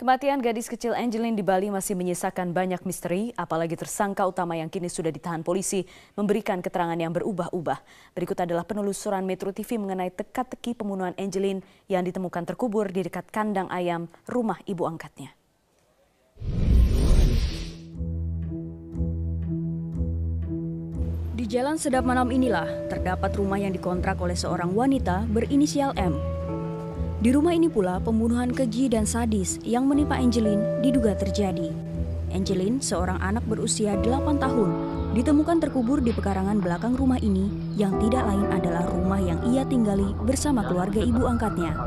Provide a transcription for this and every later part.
Kematian gadis kecil Angeline di Bali masih menyisakan banyak misteri, apalagi tersangka utama yang kini sudah ditahan polisi memberikan keterangan yang berubah-ubah. Berikut adalah penelusuran Metro TV mengenai teka-teki pembunuhan Angeline yang ditemukan terkubur di dekat kandang ayam rumah ibu angkatnya. Di Jalan Sedap Manam inilah terdapat rumah yang dikontrak oleh seorang wanita berinisial M. Di rumah ini pula pembunuhan keji dan sadis yang menimpa Angeline diduga terjadi. Angeline, seorang anak berusia 8 tahun, ditemukan terkubur di pekarangan belakang rumah ini yang tidak lain adalah rumah yang ia tinggali bersama keluarga ibu angkatnya.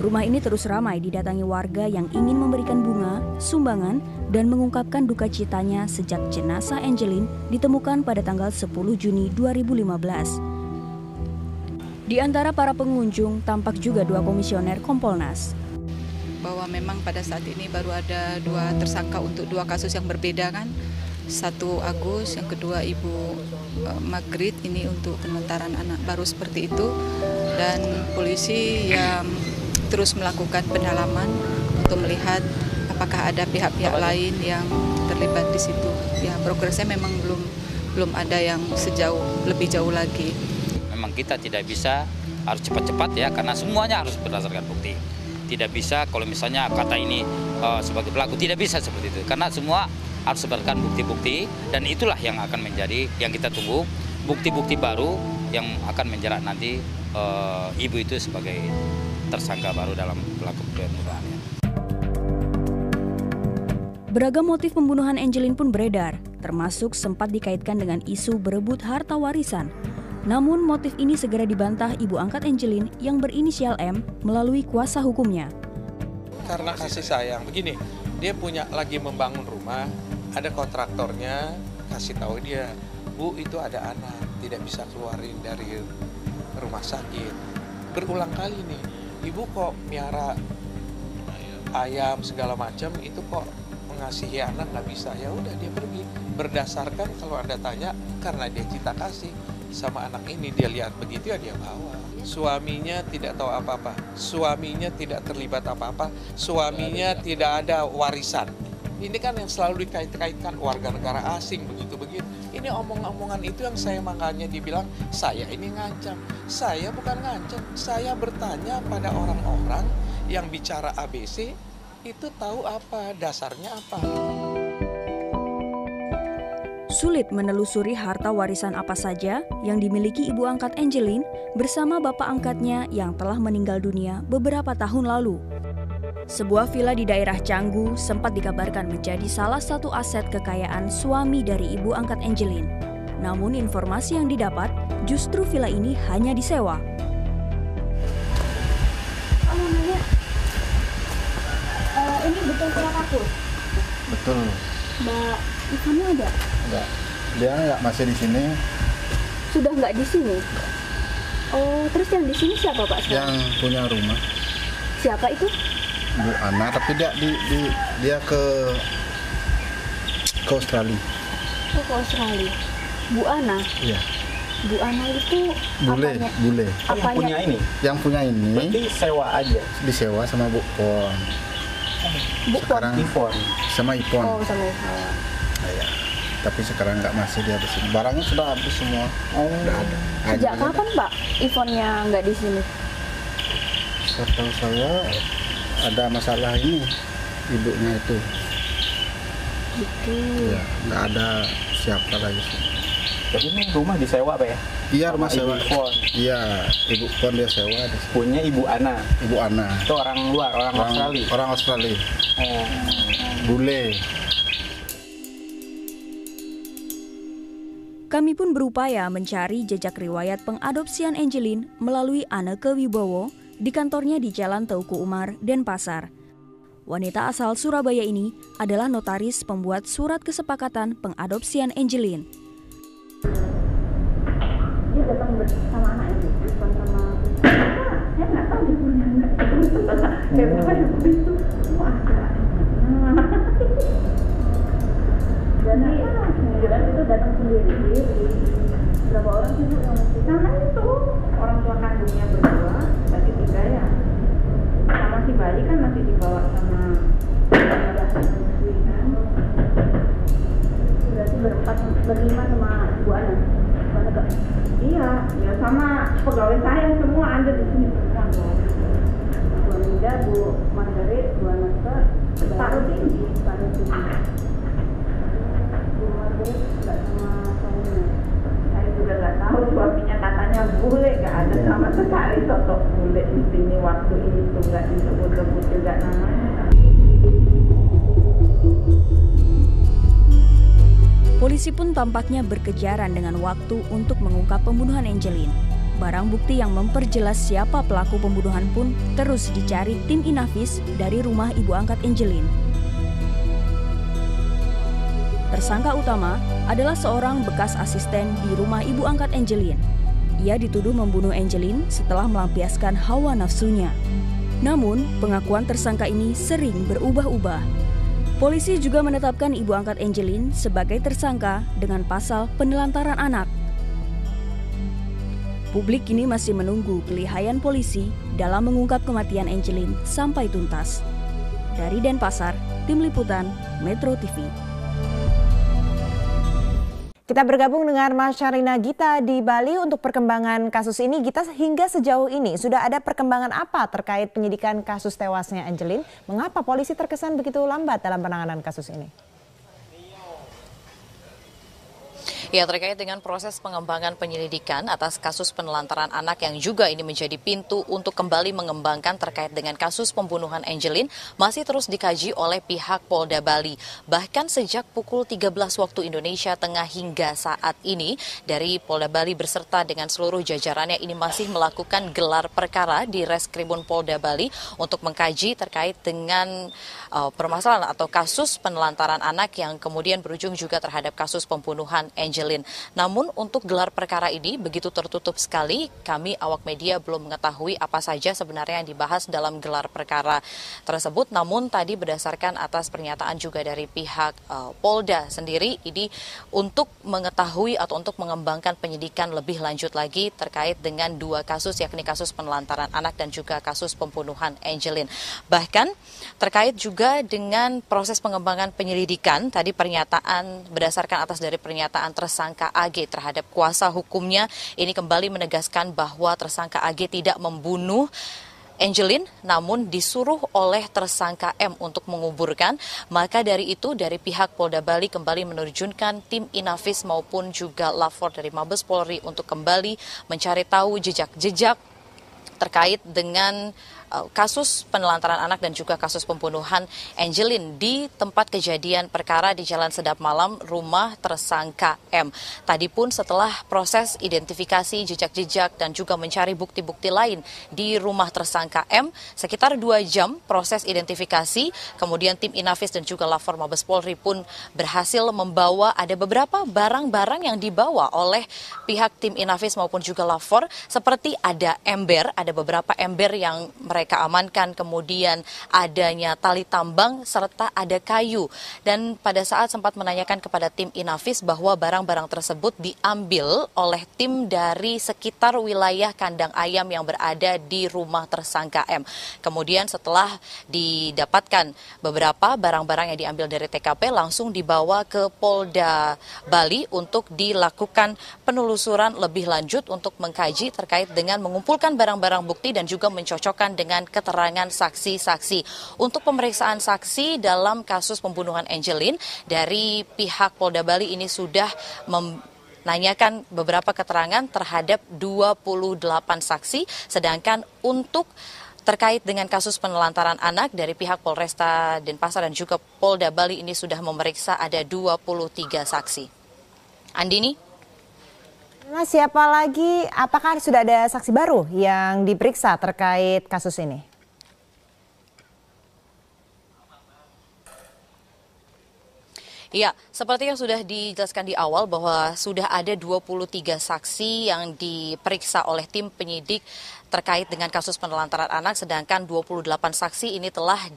Rumah ini terus ramai didatangi warga yang ingin memberikan bunga, sumbangan, dan mengungkapkan duka citanya sejak jenazah Angeline ditemukan pada tanggal 10 Juni 2015. Di antara para pengunjung tampak juga 2 komisioner Kompolnas. Bahwa memang pada saat ini baru ada 2 tersangka untuk 2 kasus yang berbeda kan. 1 Agus, yang kedua Ibu Magrit, ini untuk penentaran anak baru seperti itu. Dan polisi yang terus melakukan pendalaman untuk melihat apakah ada pihak-pihak lain yang terlibat di situ. Ya, progresnya memang belum ada yang lebih jauh lagi. Memang kita tidak bisa harus cepat-cepat ya, karena semuanya harus berdasarkan bukti. Tidak bisa kalau misalnya kata ini sebagai pelaku, tidak bisa seperti itu. Karena semua harus berdasarkan bukti-bukti, dan itulah yang akan menjadi yang kita tunggu, bukti-bukti baru yang akan menjerat nanti ibu itu sebagai tersangka baru dalam pelaku pembunuhannya. Beragam motif pembunuhan Angeline pun beredar, termasuk sempat dikaitkan dengan isu berebut harta warisan. Namun motif ini segera dibantah ibu angkat Angeline yang berinisial M melalui kuasa hukumnya. Karena kasih sayang, begini, dia punya lagi membangun rumah, ada kontraktornya, kasih tahu dia, Bu itu ada anak, tidak bisa keluarin dari rumah sakit. Berulang kali nih, Ibu kok miara ayam segala macam, itu kok mengasihi anak nggak bisa. Ya udah dia pergi, berdasarkan kalau Anda tanya, karena dia cinta kasih sama anak ini, dia lihat begitu ya dia bawa. Suaminya tidak tahu apa-apa, suaminya tidak terlibat apa-apa, suaminya tidak ada warisan. Ini kan yang selalu dikait-kaitkan warga negara asing begitu-begitu. Ini omong-omongan itu yang saya makanya dibilang saya ini ngancam. Saya bukan ngancam, saya bertanya pada orang-orang yang bicara ABC itu tahu apa, dasarnya apa. Sulit menelusuri harta warisan apa saja yang dimiliki ibu angkat Angeline bersama bapak angkatnya yang telah meninggal dunia beberapa tahun lalu. Sebuah villa di daerah Canggu sempat dikabarkan menjadi salah satu aset kekayaan suami dari ibu angkat Angeline. Namun informasi yang didapat justru villa ini hanya disewa. Ini betul villa kapus? Betul. Mbak Ivannya ada? Enggak, dia nggak masih di sini. Sudah nggak di sini? Oh, terus yang di sini siapa Pak? Yang punya rumah. Siapa itu? Bu Ana, tapi dia ke Australia. Oh, ke Australia. Bu Ana? Iya. Bu Ana itu Bule. Apanya? Yang punya ini? Yang punya ini. Berarti sewa aja? Disewa sama Bu Pon. Bu Sekarang Ipon. sama Ipon. Oh, sama Ipon. Ya. Tapi sekarang nggak masih dia di sini. Barangnya sudah habis semua. Oh. Nggak ada. Sejak kapan Pak Iponnya nggak di sini? Setahu saya ada masalah ini ibunya itu. Gitu. Ya, nggak ada siapa lagi sih. Jadi ini rumah disewa Pak ya? Iya, rumah sewa. Ibu Pon. Iya, Ibu Pon dia sewa di sini. Punya Ibu Ana. Ibu Ana. Itu orang luar, orang Australia. Orang Australia. Oh. Bule. Kami pun berupaya mencari jejak riwayat pengadopsian Angeline melalui Anneke Wibowo di kantornya di Jalan Teuku Umar, Denpasar. Wanita asal Surabaya ini adalah notaris pembuat surat kesepakatan pengadopsian Angeline. Dia datang bersama anaknya, bukan sama saya nggak tahu dia punya anak. Hebat begitu. Wah, jadi itu datang sendiri. Berapa orang sih Bu yang karena itu orang tua kandungnya berdua bagi 3 ya. Sama si Bali kan masih dibawa sama kan. Berarti berlima sama Bu Ana. Iya, ya sama pegawai saya semua ada di sini semua. Bu Nida, Bu Margaret, Bu Anasta, taruh tinggi. Bu Margaret nggak sama suaminya. Saya juga nggak tahu suaminya, katanya bule, nggak ada sama sekali sosok bule di sini waktu itu, nggak disebut-sebut juga namanya. Polisi pun tampaknya berkejaran dengan waktu untuk mengungkap pembunuhan Angelin. Barang bukti yang memperjelas siapa pelaku pembunuhan pun terus dicari tim Inafis dari rumah ibu angkat Angelin. Tersangka utama adalah seorang bekas asisten di rumah ibu angkat Angelin. Ia dituduh membunuh Angelin setelah melampiaskan hawa nafsunya. Namun, pengakuan tersangka ini sering berubah-ubah. Polisi juga menetapkan ibu angkat Angelin sebagai tersangka dengan pasal penelantaran anak. Publik kini masih menunggu kelihayan polisi dalam mengungkap kematian Angelin sampai tuntas. Dari Denpasar, Tim Liputan, Metro TV. Kita bergabung dengan Mas Syarina Gita di Bali untuk perkembangan kasus ini. Gita, hingga sejauh ini sudah ada perkembangan apa terkait penyidikan kasus tewasnya Angelin? Mengapa polisi terkesan begitu lambat dalam penanganan kasus ini? Ya, terkait dengan proses pengembangan penyelidikan atas kasus penelantaran anak yang juga ini menjadi pintu untuk kembali mengembangkan terkait dengan kasus pembunuhan Angelin masih terus dikaji oleh pihak Polda Bali. Bahkan sejak pukul 13 waktu Indonesia Tengah hingga saat ini, dari Polda Bali beserta dengan seluruh jajarannya ini masih melakukan gelar perkara di Reskrimum Polda Bali untuk mengkaji terkait dengan permasalahan atau kasus penelantaran anak yang kemudian berujung juga terhadap kasus pembunuhan Angelin. Namun untuk gelar perkara ini begitu tertutup sekali, kami awak media belum mengetahui apa saja sebenarnya yang dibahas dalam gelar perkara tersebut. Namun tadi berdasarkan atas pernyataan juga dari pihak Polda sendiri, ini untuk mengetahui atau untuk mengembangkan penyidikan lebih lanjut lagi terkait dengan dua kasus, yakni kasus penelantaran anak dan juga kasus pembunuhan Angelin. Bahkan terkait juga dengan proses pengembangan penyelidikan, tadi pernyataan berdasarkan atas dari pernyataan tersangka AG terhadap kuasa hukumnya ini kembali menegaskan bahwa tersangka AG tidak membunuh Angelin, namun disuruh oleh tersangka M untuk menguburkan. Maka dari itu dari pihak Polda Bali kembali menerjunkan tim Inafis maupun juga Lafor dari Mabes Polri untuk kembali mencari tahu jejak-jejak terkait dengan kasus penelantaran anak dan juga kasus pembunuhan Angelin di tempat kejadian perkara di Jalan Sedap Malam, rumah tersangka M. Tadi pun setelah proses identifikasi jejak-jejak dan juga mencari bukti-bukti lain di rumah tersangka M, sekitar 2 jam proses identifikasi, kemudian tim Inafis dan juga Lafor Mabes Polri pun berhasil membawa ada beberapa barang-barang yang dibawa oleh pihak tim Inafis maupun juga Lafor, seperti ada ember, ada beberapa ember yang mereka amankan, kemudian adanya tali tambang serta ada kayu. Dan pada saat sempat menanyakan kepada tim Inafis bahwa barang-barang tersebut diambil oleh tim dari sekitar wilayah kandang ayam yang berada di rumah tersangka M. Kemudian setelah didapatkan beberapa barang-barang yang diambil dari TKP langsung dibawa ke Polda Bali untuk dilakukan penelusuran lebih lanjut untuk mengkaji terkait dengan mengumpulkan barang-barang bukti dan juga mencocokkan dengan keterangan saksi-saksi. Untuk pemeriksaan saksi dalam kasus pembunuhan Angelin, dari pihak Polda Bali ini sudah menanyakan beberapa keterangan terhadap 28 saksi, sedangkan untuk terkait dengan kasus penelantaran anak dari pihak Polresta Denpasar dan juga Polda Bali ini sudah memeriksa ada 23 saksi. Andini? Nah, siapa lagi? Apakah sudah ada saksi baru yang diperiksa terkait kasus ini? Ya, seperti yang sudah dijelaskan di awal bahwa sudah ada 23 saksi yang diperiksa oleh tim penyidik terkait dengan kasus penelantaran anak, sedangkan 28 saksi ini telah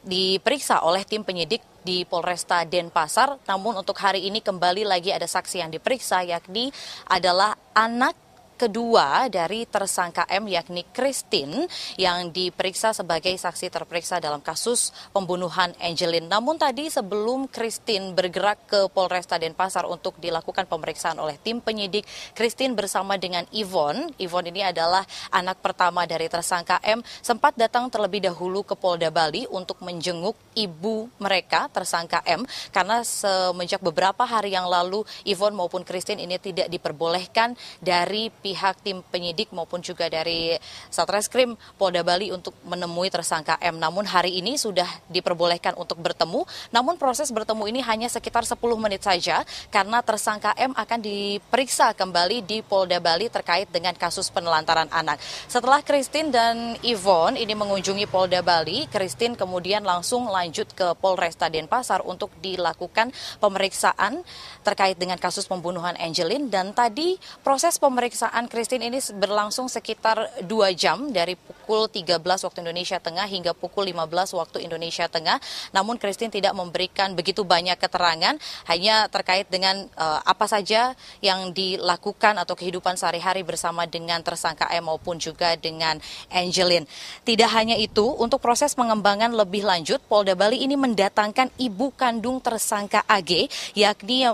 diperiksa oleh tim penyidik di Polresta Denpasar. Namun untuk hari ini kembali lagi ada saksi yang diperiksa, yakni adalah anak kedua dari tersangka M yakni Christine yang diperiksa sebagai saksi terperiksa dalam kasus pembunuhan Angelin. Namun tadi sebelum Christine bergerak ke Polresta Denpasar untuk dilakukan pemeriksaan oleh tim penyidik, Christine bersama dengan Yvonne ini adalah anak pertama dari tersangka M, sempat datang terlebih dahulu ke Polda Bali untuk menjenguk ibu mereka, tersangka M, karena semenjak beberapa hari yang lalu Yvonne maupun Christine ini tidak diperbolehkan dari pihak tim penyidik maupun juga dari Satreskrim Polda Bali untuk menemui tersangka M. Namun hari ini sudah diperbolehkan untuk bertemu, namun proses bertemu ini hanya sekitar 10 menit saja karena tersangka M akan diperiksa kembali di Polda Bali terkait dengan kasus penelantaran anak. Setelah Christine dan Yvonne ini mengunjungi Polda Bali, Christine kemudian langsung lanjut ke Polresta Denpasar untuk dilakukan pemeriksaan terkait dengan kasus pembunuhan Angelin, dan tadi proses pemeriksaan Christine ini berlangsung sekitar 2 jam dari pukul 13 waktu Indonesia Tengah hingga pukul 15 waktu Indonesia Tengah. Namun Christine tidak memberikan begitu banyak keterangan, hanya terkait dengan apa saja yang dilakukan atau kehidupan sehari-hari bersama dengan tersangka M maupun juga dengan Angelin. Tidak hanya itu, untuk proses pengembangan lebih lanjut, Polda Bali ini mendatangkan ibu kandung tersangka AG, yakni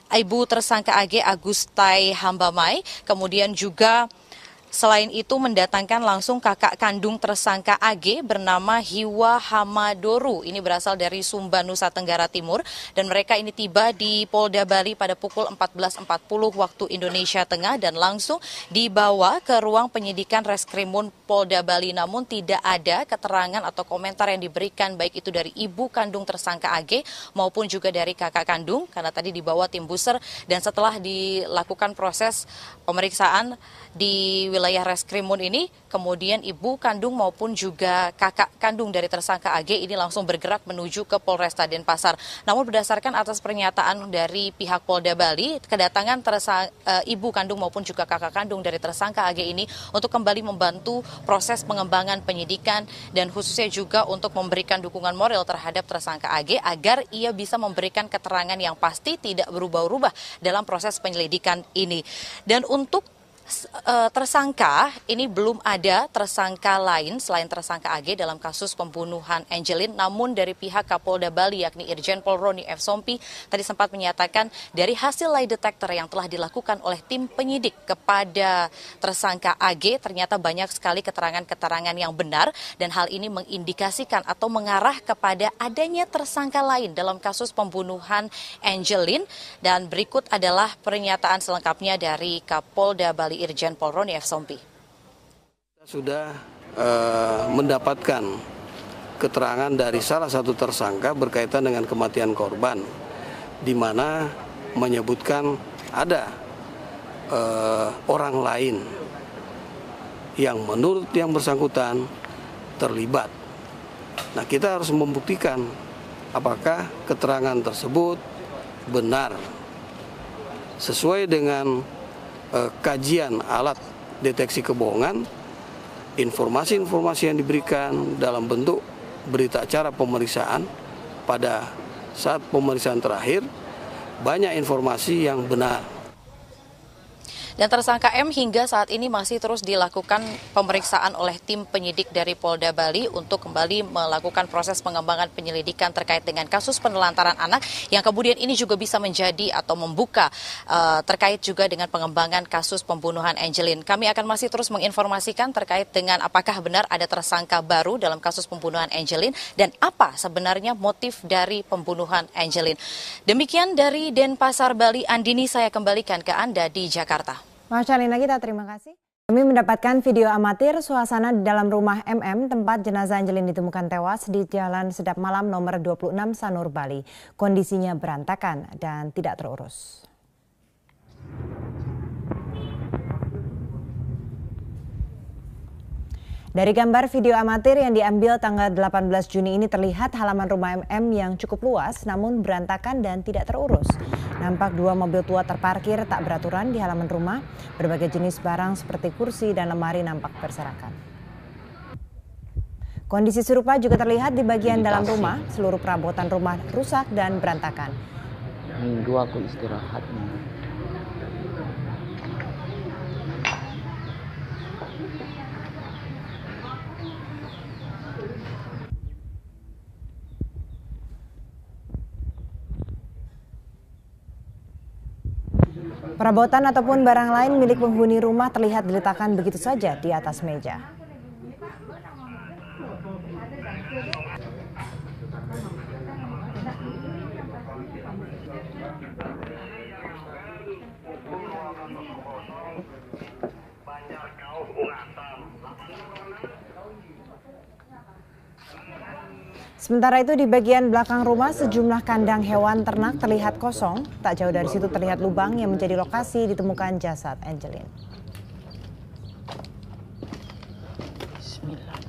Ibu tersangka AG Agustai Hambamai, kemudian juga selain itu mendatangkan langsung kakak kandung tersangka AG bernama Hiwa Hamadoru. Ini berasal dari Sumba, Nusa Tenggara Timur, dan mereka ini tiba di Polda Bali pada pukul 14.40 waktu Indonesia Tengah dan langsung dibawa ke ruang penyidikan Reskrimun Polda Bali. Namun tidak ada keterangan atau komentar yang diberikan baik itu dari ibu kandung tersangka AG maupun juga dari kakak kandung, karena tadi dibawa tim buser, dan setelah dilakukan proses pemeriksaan di wilayah Reskrimun ini, kemudian ibu kandung maupun juga kakak kandung dari tersangka AG ini langsung bergerak menuju ke Polresta Denpasar. Namun berdasarkan atas pernyataan dari pihak Polda Bali, kedatangan ibu kandung maupun juga kakak kandung dari tersangka AG ini untuk kembali membantu proses pengembangan penyidikan dan khususnya juga untuk memberikan dukungan moral terhadap tersangka AG agar ia bisa memberikan keterangan yang pasti, tidak berubah-ubah dalam proses penyelidikan ini. Dan untuk tersangka ini belum ada tersangka lain selain tersangka AG dalam kasus pembunuhan Angelin. Namun dari pihak Kapolda Bali yakni Irjen Pol Roni F. Sompi tadi sempat menyatakan dari hasil lie detector yang telah dilakukan oleh tim penyidik kepada tersangka AG ternyata banyak sekali keterangan-keterangan yang benar, dan hal ini mengindikasikan atau mengarah kepada adanya tersangka lain dalam kasus pembunuhan Angelin. Dan berikut adalah pernyataan selengkapnya dari Kapolda Bali Irjen Pol Roni F. Sompi. Sudah mendapatkan keterangan dari salah satu tersangka berkaitan dengan kematian korban, di mana menyebutkan ada orang lain yang menurut yang bersangkutan terlibat. Nah, kita harus membuktikan apakah keterangan tersebut benar sesuai dengan kajian alat deteksi kebohongan, informasi-informasi yang diberikan dalam bentuk berita acara pemeriksaan. Pada saat pemeriksaan terakhir, banyak informasi yang benar. Dan tersangka M hingga saat ini masih terus dilakukan pemeriksaan oleh tim penyidik dari Polda Bali untuk kembali melakukan proses pengembangan penyelidikan terkait dengan kasus penelantaran anak yang kemudian ini juga bisa menjadi atau membuka terkait juga dengan pengembangan kasus pembunuhan Angelin. Kami akan masih terus menginformasikan terkait dengan apakah benar ada tersangka baru dalam kasus pembunuhan Angelin dan apa sebenarnya motif dari pembunuhan Angelin. Demikian dari Denpasar, Bali. Andini, saya kembalikan ke Anda di Jakarta. Masyaalina kita terima kasih. Kami mendapatkan video amatir suasana di dalam rumah MM tempat jenazah Angelin ditemukan tewas di Jalan Sedap Malam nomor 26 Sanur, Bali. Kondisinya berantakan dan tidak terurus. Dari gambar video amatir yang diambil tanggal 18 Juni ini terlihat halaman rumah MM yang cukup luas namun berantakan dan tidak terurus. Nampak 2 mobil tua terparkir tak beraturan di halaman rumah. Berbagai jenis barang seperti kursi dan lemari nampak berserakan. Kondisi serupa juga terlihat di bagian dalam rumah. Seluruh perabotan rumah rusak dan berantakan. Minggu aku istirahat. Perabotan ataupun barang lain milik penghuni rumah terlihat diletakkan begitu saja di atas meja. Sementara itu di bagian belakang rumah sejumlah kandang hewan ternak terlihat kosong. Tak jauh dari situ terlihat lubang yang menjadi lokasi ditemukan jasad Angelin. Bismillah.